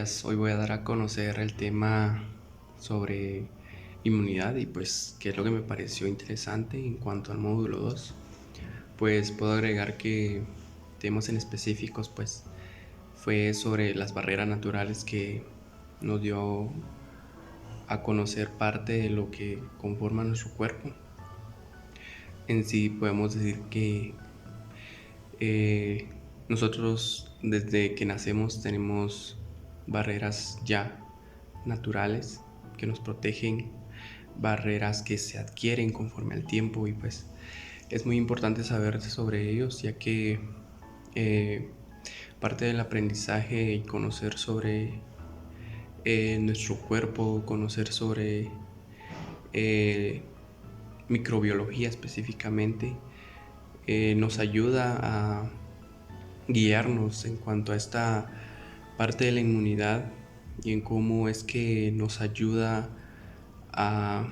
días. Hoy voy a dar a conocer el tema sobre inmunidad y pues qué es lo que me pareció interesante en cuanto al módulo 2. Pues puedo agregar que temas en específicos pues fue sobre las barreras naturales que nos dio a conocer parte de lo que conforma nuestro cuerpo. En sí podemos decir que nosotros desde que nacemos tenemos barreras ya naturales que nos protegen, barreras que se adquieren conforme al tiempo y pues es muy importante saber sobre ellos, ya que parte del aprendizaje y conocer sobre nuestro cuerpo, conocer sobre microbiología específicamente, nos ayuda a guiarnos en cuanto a esta parte de la inmunidad y en cómo es que nos ayuda a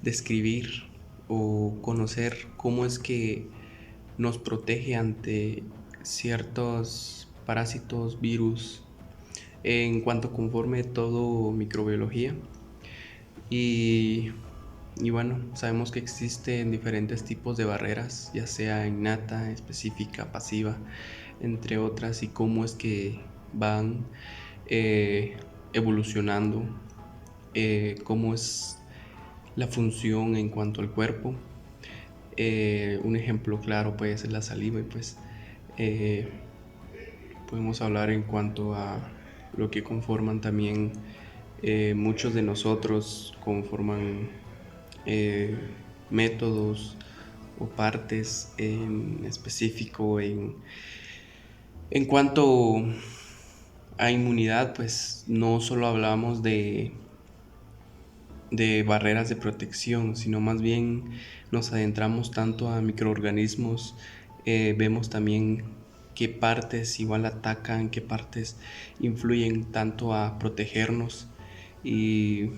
describir o conocer cómo es que nos protege ante ciertos parásitos, virus, en cuanto conforme todo microbiología. Y bueno, sabemos que existen diferentes tipos de barreras, ya sea innata, específica, pasiva, entre otras, y cómo es que van evolucionando, cómo es la función en cuanto al cuerpo. Un ejemplo claro puede ser la saliva y pues podemos hablar en cuanto a lo que conforman también muchos de nosotros conforman métodos o partes en específico en cuanto a inmunidad, pues no solo hablamos de barreras de protección, sino más bien nos adentramos tanto a microorganismos, vemos también qué partes igual atacan, qué partes influyen tanto a protegernos y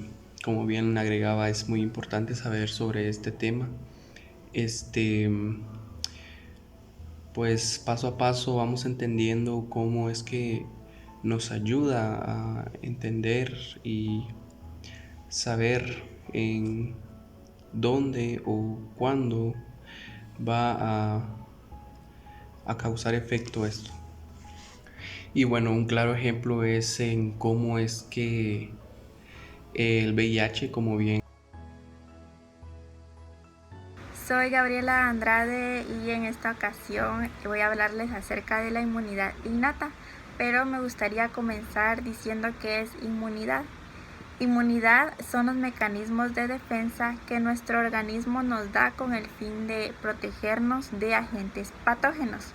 como bien agregaba es muy importante saber sobre este tema. Pues paso a paso vamos entendiendo cómo es que nos ayuda a entender y saber en dónde o cuándo va a causar efecto esto. Y bueno, un claro ejemplo es en cómo es que el VIH, como bien. Soy Gabriela Andrade y en esta ocasión voy a hablarles acerca de la inmunidad innata, pero me gustaría comenzar diciendo qué es inmunidad. Inmunidad son los mecanismos de defensa que nuestro organismo nos da con el fin de protegernos de agentes patógenos.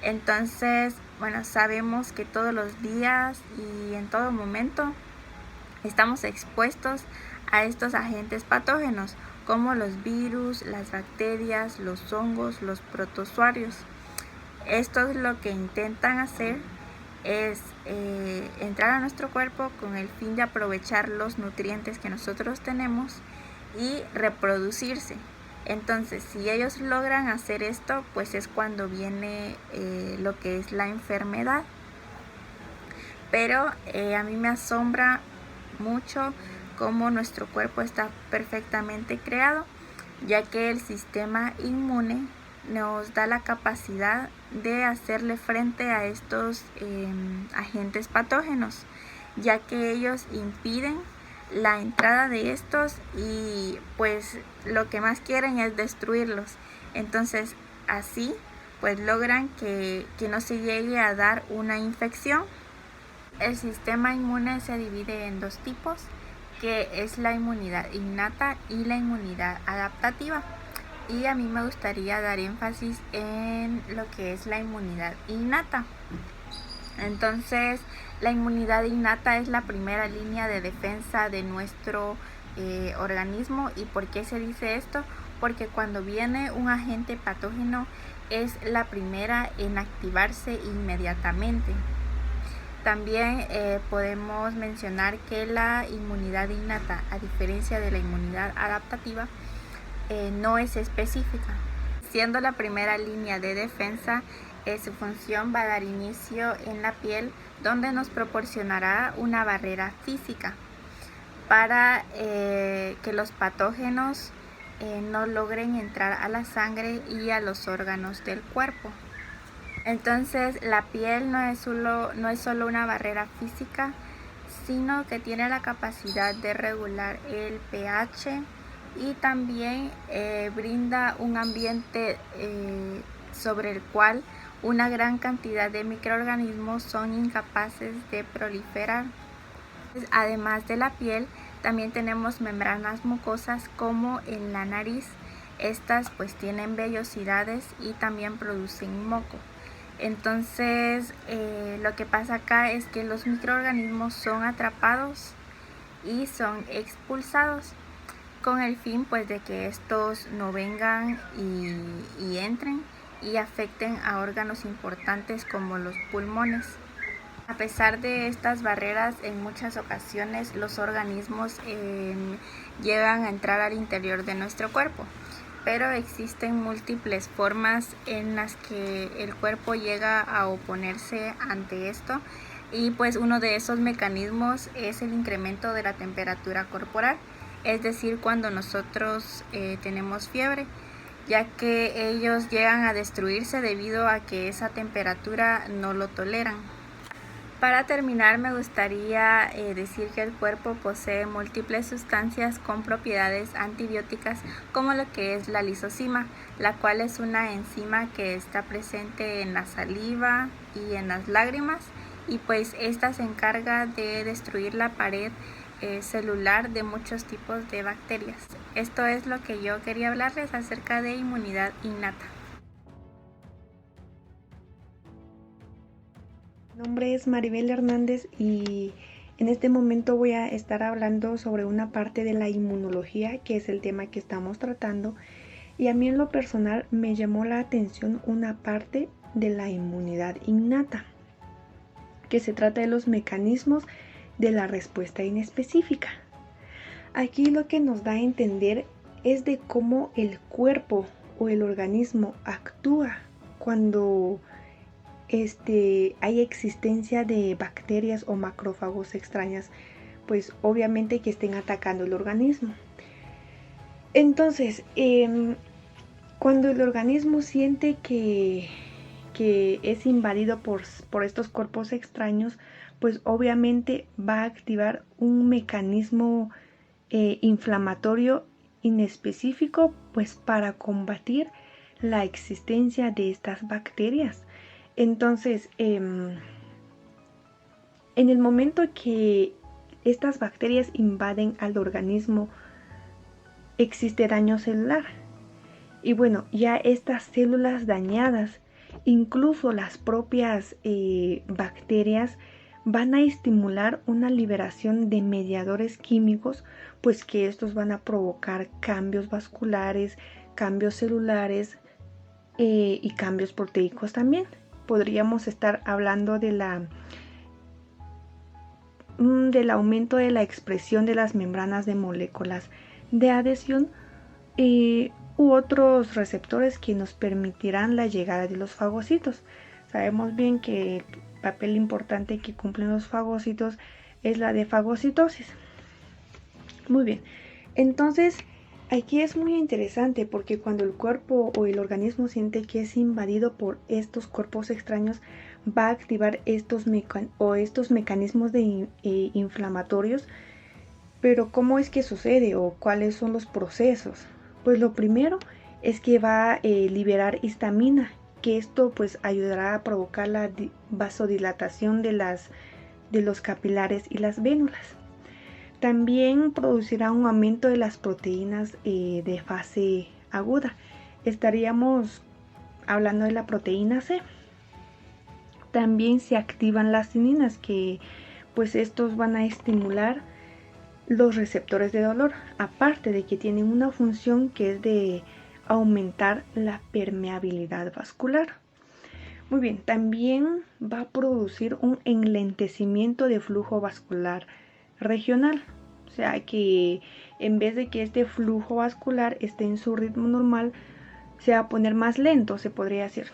Entonces, bueno, sabemos que todos los días y en todo momento estamos expuestos a estos agentes patógenos como los virus, las bacterias, los hongos, los protozoarios. Estos lo que intentan hacer es entrar a nuestro cuerpo con el fin de aprovechar los nutrientes que nosotros tenemos y reproducirse. Entonces, si ellos logran hacer esto, pues es cuando viene lo que es la enfermedad. Pero a mí me asombra mucho cómo nuestro cuerpo está perfectamente creado, ya que el sistema inmune nos da la capacidad de hacerle frente a estos agentes patógenos, ya que ellos impiden la entrada de estos y pues lo que más quieren es destruirlos. Entonces así pues logran que no se llegue a dar una infección. El sistema inmune se divide en dos tipos, que es la inmunidad innata y la inmunidad adaptativa. Y a mí me gustaría dar énfasis en lo que es la inmunidad innata. Entonces, la inmunidad innata es la primera línea de defensa de nuestro organismo. ¿Y por qué se dice esto? Porque cuando viene un agente patógeno es la primera en activarse inmediatamente. También podemos mencionar que la inmunidad innata, a diferencia de la inmunidad adaptativa, no es específica. Siendo la primera línea de defensa, Su función va a dar inicio en la piel, donde nos proporcionará una barrera física para que los patógenos no logren entrar a la sangre y a los órganos del cuerpo. Entonces la piel no es solo una barrera física, sino que tiene la capacidad de regular el pH y también brinda un ambiente sobre el cual una gran cantidad de microorganismos son incapaces de proliferar. Además de la piel, también tenemos membranas mucosas como en la nariz. Estas pues tienen vellosidades y también producen moco. Entonces lo que pasa acá es que los microorganismos son atrapados y son expulsados con el fin pues de que estos no vengan y entren y afecten a órganos importantes como los pulmones. A pesar de estas barreras, en muchas ocasiones los organismos llegan a entrar al interior de nuestro cuerpo, pero existen múltiples formas en las que el cuerpo llega a oponerse ante esto, y pues uno de esos mecanismos es el incremento de la temperatura corporal, es decir, cuando nosotros tenemos fiebre, ya que ellos llegan a destruirse debido a que esa temperatura no lo toleran. Para terminar, me gustaría decir que el cuerpo posee múltiples sustancias con propiedades antibióticas, como lo que es la lisozima, la cual es una enzima que está presente en la saliva y en las lágrimas, y pues esta se encarga de destruir la pared celular de muchos tipos de bacterias. Esto es lo que yo quería hablarles acerca de inmunidad innata. Mi nombre es Maribel Hernández y en este momento voy a estar hablando sobre una parte de la inmunología, que es el tema que estamos tratando, y a mí en lo personal me llamó la atención una parte de la inmunidad innata, que se trata de los mecanismos de la respuesta inespecífica. Aquí lo que nos da a entender es de cómo el cuerpo o el organismo actúa cuando hay existencia de bacterias o macrófagos extrañas, pues obviamente que estén atacando el organismo. Entonces, cuando el organismo siente que es invadido por estos cuerpos extraños, pues obviamente va a activar un mecanismo inflamatorio inespecífico, pues para combatir la existencia de estas bacterias. Entonces, en el momento que estas bacterias invaden al organismo, existe daño celular. Y bueno, ya estas células dañadas, incluso las propias bacterias, van a estimular una liberación de mediadores químicos, pues que estos van a provocar cambios vasculares, cambios celulares y cambios proteicos también. Podríamos estar hablando del aumento de la expresión de las membranas de moléculas de adhesión u otros receptores que nos permitirán la llegada de los fagocitos. Sabemos bien que el papel importante que cumplen los fagocitos es la de fagocitosis. Muy bien, entonces aquí es muy interesante porque cuando el cuerpo o el organismo siente que es invadido por estos cuerpos extraños, va a activar estos mecanismos inflamatorios. Pero ¿cómo es que sucede o cuáles son los procesos? Pues lo primero es que va a liberar histamina, que esto pues ayudará a provocar la vasodilatación de los capilares y las vénulas. También producirá un aumento de las proteínas de fase aguda. Estaríamos hablando de la proteína C. También se activan las cininas, que pues estos van a estimular los receptores de dolor, aparte de que tienen una función que es de aumentar la permeabilidad vascular. Muy bien, también va a producir un enlentecimiento de flujo vascular regional, o sea que en vez de que este flujo vascular esté en su ritmo normal, se va a poner más lento, se podría decir.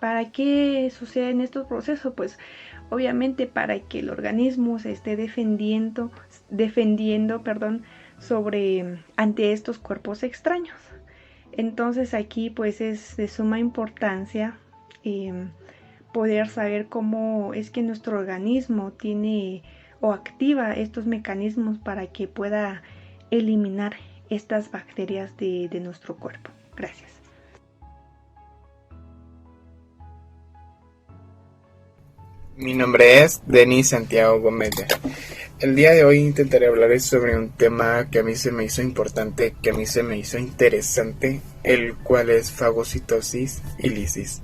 ¿Para qué suceden estos procesos? Pues obviamente para que el organismo se esté defendiendo, ante estos cuerpos extraños. Entonces aquí pues es de suma importancia poder saber cómo es que nuestro organismo tiene o activa estos mecanismos para que pueda eliminar estas bacterias de nuestro cuerpo. Gracias. Mi nombre es Denis Santiago Gómez. El día de hoy intentaré hablarles sobre un tema que a mí se me hizo importante, que a mí se me hizo interesante, el cual es fagocitosis y lisis.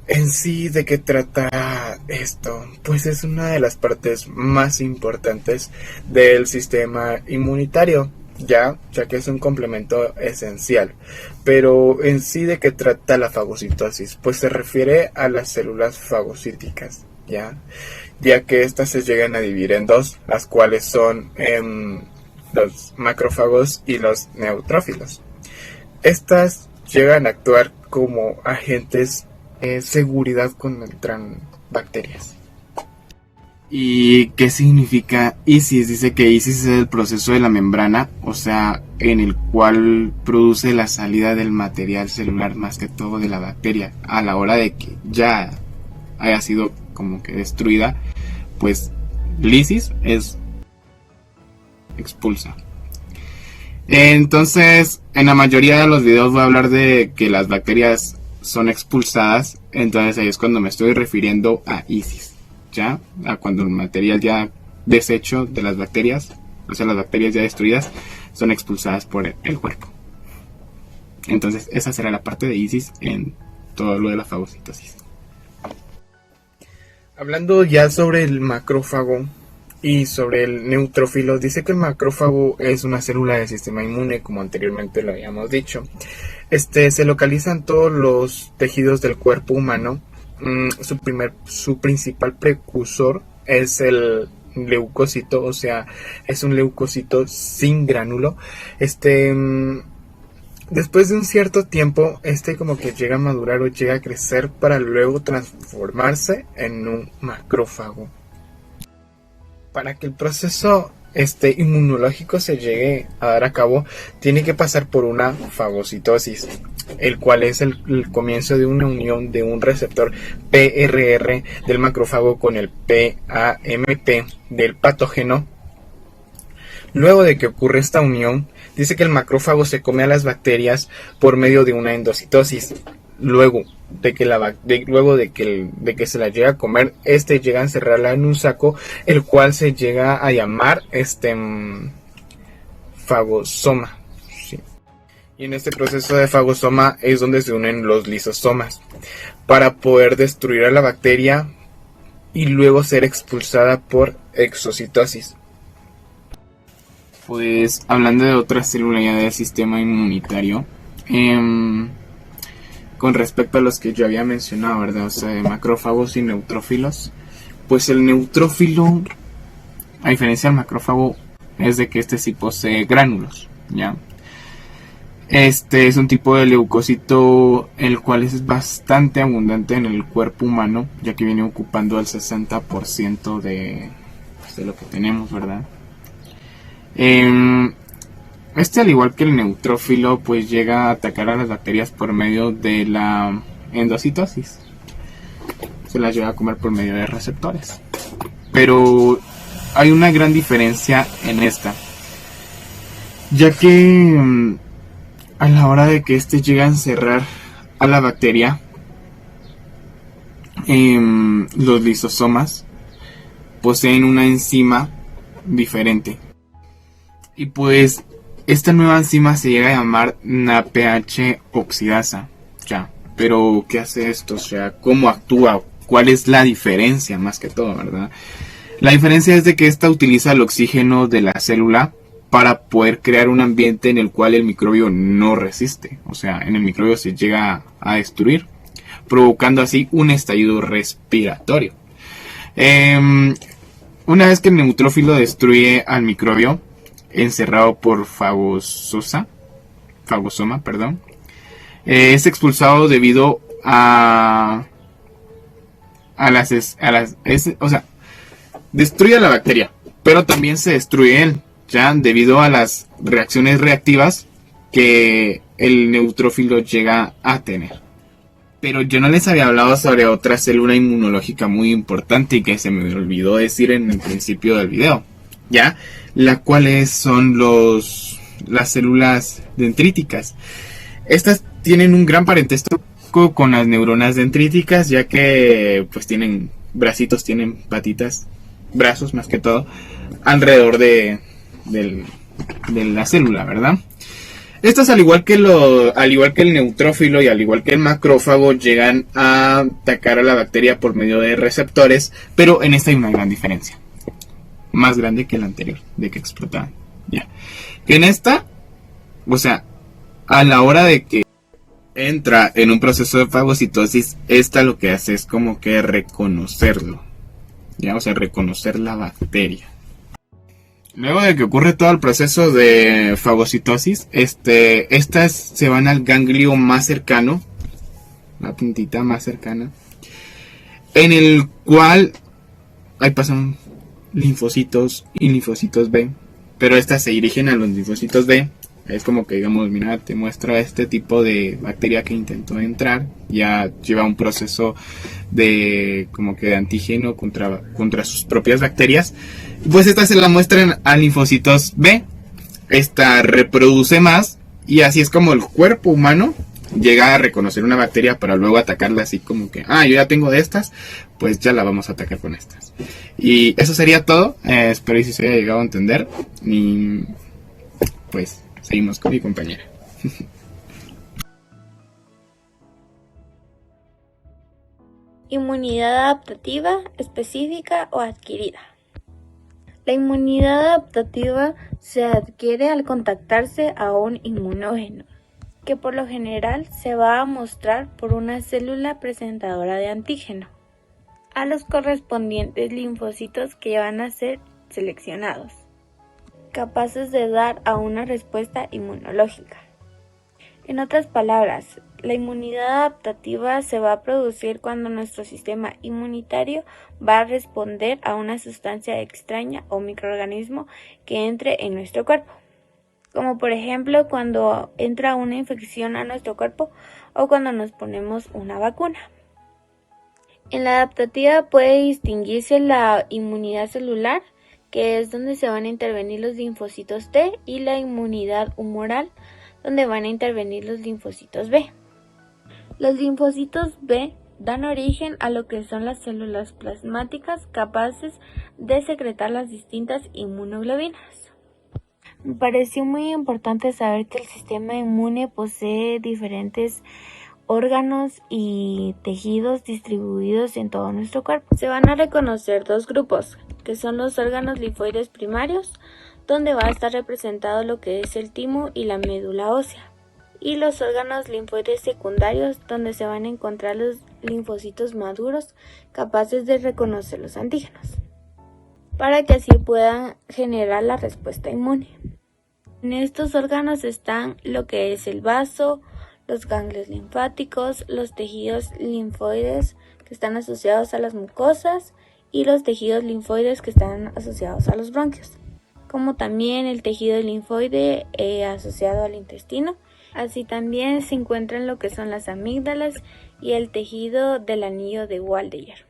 En sí, ¿de qué trata esto? Pues es una de las partes más importantes del sistema inmunitario, ya que es un complemento esencial. Pero en sí, ¿de qué trata la fagocitosis? Pues se refiere a las células fagocíticas, ya que estas se llegan a dividir en dos, las cuales son los macrófagos y los neutrófilos. Estas llegan a actuar como agentes de seguridad contra bacterias. ¿Y qué significa ISIS? Dice que ISIS es el proceso de la membrana, o sea, en el cual produce la salida del material celular, más que todo de la bacteria, a la hora de que ya haya sido como que destruida, pues lisis es expulsa. Entonces, en la mayoría de los videos voy a hablar de que las bacterias son expulsadas, entonces ahí es cuando me estoy refiriendo a ISIS, a cuando el material ya deshecho de las bacterias, o sea, las bacterias ya destruidas, son expulsadas por el cuerpo. Entonces, esa será la parte de ISIS en todo lo de la fagocitosis. Hablando ya sobre el macrófago y sobre el neutrófilo, dice que el macrófago es una célula del sistema inmune, como anteriormente lo habíamos dicho. Se localizan todos los tejidos del cuerpo humano. Su principal precursor es el leucocito, o sea, es un leucocito sin gránulo. Después de un cierto tiempo, como que llega a madurar o llega a crecer para luego transformarse en un macrófago. Para que el proceso inmunológico se llegue a dar a cabo, tiene que pasar por una fagocitosis, el cual es el comienzo de una unión de un receptor PRR del macrófago con el PAMP del patógeno. Luego de que ocurre esta unión, dice que el macrófago se come a las bacterias por medio de una endocitosis. Luego de que se la llega a comer, llega a encerrarla en un saco, el cual se llega a llamar fagosoma. Sí. Y en este proceso de fagosoma es donde se unen los lisosomas para poder destruir a la bacteria y luego ser expulsada por exocitosis. Pues hablando de otra célula ya del sistema inmunitario, con respecto a los que yo había mencionado, ¿verdad? O sea, de macrófagos y neutrófilos, pues el neutrófilo, a diferencia del macrófago, es de que sí posee gránulos, ¿ya? Es un tipo de leucocito el cual es bastante abundante en el cuerpo humano, ya que viene ocupando el 60% de lo que tenemos, ¿verdad? Al igual que el neutrófilo, pues llega a atacar a las bacterias por medio de la endocitosis. Se las llega a comer por medio de receptores. Pero hay una gran diferencia en esta, ya que a la hora de que llega a encerrar a la bacteria, los lisosomas poseen una enzima diferente. Y pues esta nueva enzima se llega a llamar NAPH oxidasa, Pero ¿qué hace esto? O sea, ¿cómo actúa? ¿Cuál es la diferencia más que todo, verdad? La diferencia es de que esta utiliza el oxígeno de la célula para poder crear un ambiente en el cual el microbio no resiste. O sea, en el microbio se llega a destruir, provocando así un estallido respiratorio. Una vez que el neutrófilo destruye al microbio, encerrado por fagosoma, es expulsado debido o sea, destruye a la bacteria, pero también se destruye él, ya debido a las reacciones reactivas que el neutrófilo llega a tener. Pero yo no les había hablado sobre otra célula inmunológica muy importante y que se me olvidó decir en el principio del video, ¿ya? La cuales son las células dendríticas. Estas tienen un gran parentesco con las neuronas dendríticas, ya que pues tienen bracitos, tienen patitas, brazos más que todo, alrededor de la célula, ¿verdad? Estas, al igual que el neutrófilo y al igual que el macrófago, llegan a atacar a la bacteria por medio de receptores, pero en esta hay una gran diferencia, más grande que la anterior, de que explotaban. Ya. En esta, o sea, a la hora de que entra en un proceso de fagocitosis, esta lo que hace es como que reconocerlo, ya, o sea, reconocer la bacteria. Luego de que ocurre todo el proceso de fagocitosis, estas se van al ganglio más cercano, la puntita más cercana, en el cual ahí pasan linfocitos y linfocitos B, pero estas se dirigen a los linfocitos B. Es como que, digamos, mira, te muestra este tipo de bacteria que intentó entrar, ya lleva un proceso de como que de antígeno contra sus propias bacterias. Pues esta se la muestran a linfocitos B, esta reproduce más y así es como el cuerpo humano llega a reconocer una bacteria para luego atacarla, así como que, yo ya tengo de estas, pues ya la vamos a atacar con estas. Y eso sería todo, espero que se haya llegado a entender y pues seguimos con mi compañera. Inmunidad adaptativa, específica o adquirida. La inmunidad adaptativa se adquiere al contactarse a un inmunógeno, que por lo general se va a mostrar por una célula presentadora de antígeno, a los correspondientes linfocitos que van a ser seleccionados, capaces de dar a una respuesta inmunológica. En otras palabras, la inmunidad adaptativa se va a producir cuando nuestro sistema inmunitario va a responder a una sustancia extraña o microorganismo que entre en nuestro cuerpo, como por ejemplo cuando entra una infección a nuestro cuerpo o cuando nos ponemos una vacuna. En la adaptativa puede distinguirse la inmunidad celular, que es donde se van a intervenir los linfocitos T, y la inmunidad humoral, donde van a intervenir los linfocitos B. Los linfocitos B dan origen a lo que son las células plasmáticas capaces de secretar las distintas inmunoglobinas. Me pareció muy importante saber que el sistema inmune posee diferentes órganos y tejidos distribuidos en todo nuestro cuerpo. Se van a reconocer dos grupos, que son los órganos linfoides primarios, donde va a estar representado lo que es el timo y la médula ósea, y los órganos linfoides secundarios, donde se van a encontrar los linfocitos maduros capaces de reconocer los antígenos, para que así puedan generar la respuesta inmune. En estos órganos están lo que es el vaso, los ganglios linfáticos, los tejidos linfoides que están asociados a las mucosas y los tejidos linfoides que están asociados a los bronquios, como también el tejido linfoide asociado al intestino. Así también se encuentran lo que son las amígdalas y el tejido del anillo de Waldeyer.